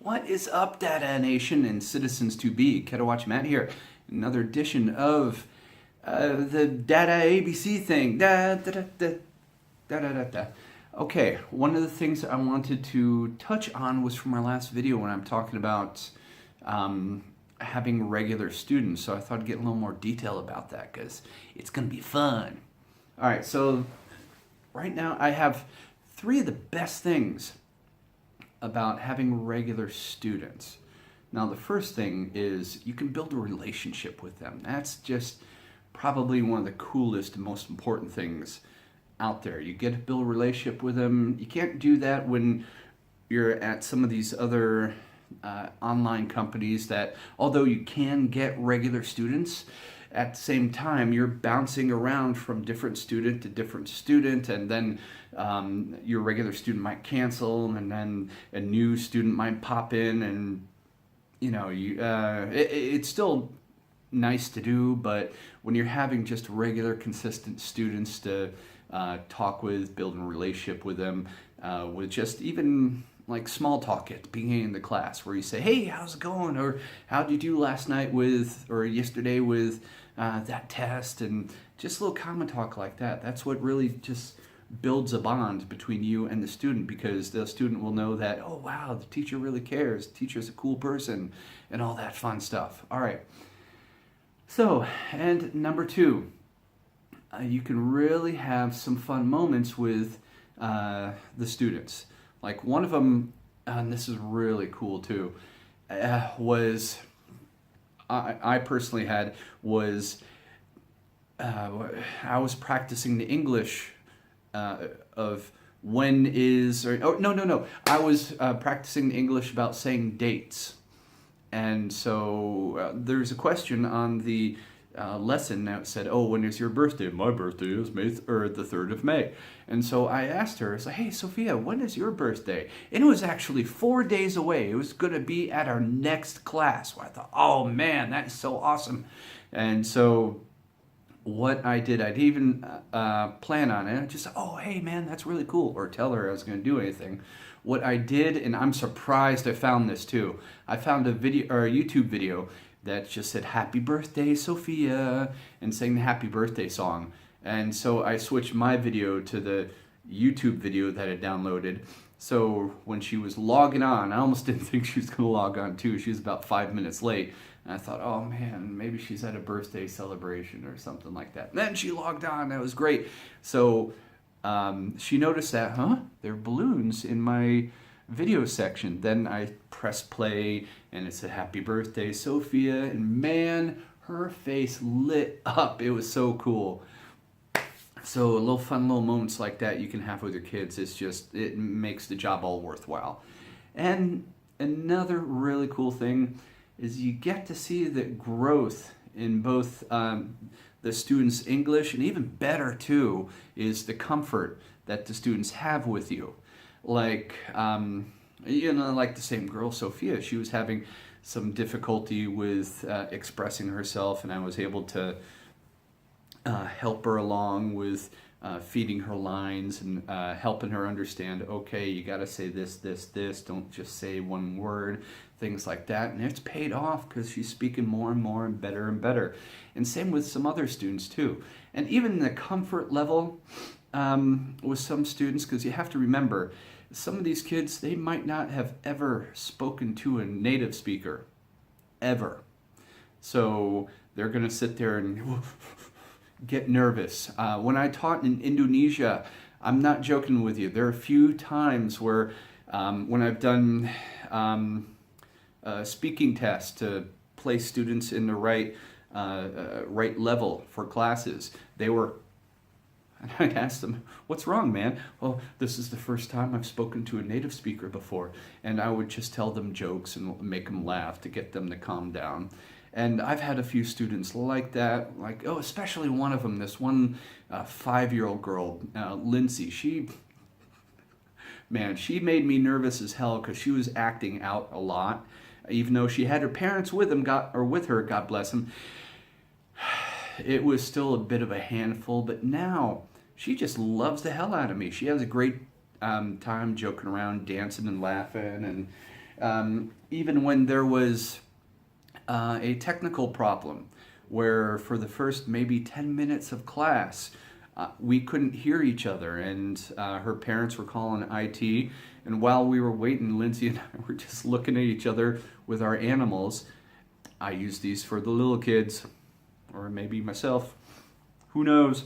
What is up, DaDa Nation and citizens to be? Keto Watch Matt here. Another edition of the DaDa ABC thing. Da da da da da da da da. Okay, one of the things I wanted to touch on was from our last video when I'm talking about having regular students. So I thought I'd get a little more detail about that because it's going to be fun. All right, so right now I have three of the best things about having regular students. Now, the first thing is you can build a relationship with them. That's just probably one of the coolest and most important things out there. You get to build a relationship with them. You can't do that when you're at some of these other online companies that, although you can get regular students, at the same time, you're bouncing around from different student to different student, and then your regular student might cancel, and then a new student might pop in, and it's still nice to do, but when you're having just regular, consistent students to talk with, building a relationship with them, with just even like small talk at the beginning of the class where you say, hey, how's it going? Or how did you do last night with, or yesterday with that test? And just a little common talk like that. That's what really just builds a bond between you and the student, because the student will know that, oh, wow, the teacher really cares. The teacher's a cool person and all that fun stuff. All right. So, and number two, you can really have some fun moments with the students. Like one of them, and this is really cool too, was I personally had was I was practicing the English of when is, or oh no, I was practicing the English about saying dates, and so there's a question on the lesson that said, oh, when is your birthday? My birthday is the 3rd of May. And so I asked her, I was like, hey, Sophia, when is your birthday? And it was actually 4 days away. It was going to be at our next class. I thought, oh man, that is so awesome. And so what I did, I'd even plan on it. I just said, oh, hey man, that's really cool. Or tell her I was going to do anything. What I did, and I'm surprised I found this too. I found a video or a YouTube video that just said, happy birthday, Sophia, and sang the happy birthday song. And so I switched my video to the YouTube video that I downloaded. So when she was logging on, I almost didn't think she was going to log on too. She was about 5 minutes late. And I thought, oh man, maybe she's at a birthday celebration or something like that. And then she logged on. That was great. So she noticed that, there are balloons in my video section. Then I press play and it said happy birthday Sophia, and man, her face lit up. It was so cool. So a little fun little moments like that you can have with your kids. It makes the job all worthwhile. And another really cool thing is you get to see the growth in both the students' English, and even better too is the comfort that the students have with you. Like, like the same girl, Sophia, she was having some difficulty with expressing herself, and I was able to help her along with feeding her lines and helping her understand, okay, you got to say this, don't just say one word, things like that. And it's paid off because she's speaking more and more and better and better. And same with some other students too. And even the comfort level with some students, because you have to remember, some of these kids, they might not have ever spoken to a native speaker, ever. So they're going to sit there and get nervous. When I taught in Indonesia, I'm not joking with you, there are a few times where when I've done speaking tests to place students in the right level for classes, they were, and I'd ask them, what's wrong, man? Well, this is the first time I've spoken to a native speaker before. And I would just tell them jokes and make them laugh to get them to calm down. And I've had a few students like that, like, oh, especially one of them, this one 5-year-old girl, Lindsay. She made me nervous as hell because she was acting out a lot. Even though she had her parents with her, God bless them, it was still a bit of a handful. But now she just loves the hell out of me. She has a great time joking around, dancing and laughing, and even when there was a technical problem where for the first maybe 10 minutes of class, we couldn't hear each other, and her parents were calling IT, and while we were waiting, Lindsay and I were just looking at each other with our animals. I use these for the little kids, or maybe myself, who knows,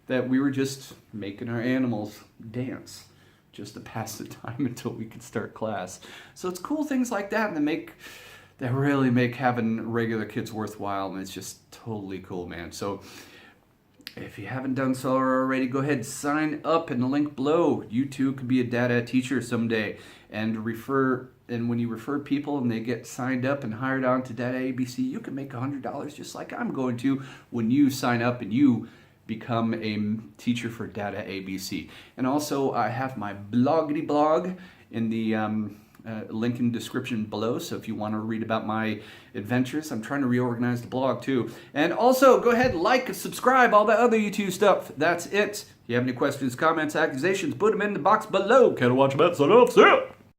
that we were just making our animals dance just to pass the time until we could start class. So it's cool things like that that really make having regular kids worthwhile, and it's just totally cool, man. So if you haven't done so already, go ahead and sign up in the link below. You too could be a DaDa teacher someday, and when you refer people and they get signed up and hired on to DaDa ABC, you can make $100 just like I'm going to when you sign up and you become a teacher for DaDa ABC. And also, I have my bloggity blog in the link in the description below, so if you want to read about my adventures. I'm trying to reorganize the blog too. And also, go ahead, like, subscribe, all that other YouTube stuff. That's it. If you have any questions, comments, accusations, put them in the box below. Can't watch them out, so don't see it.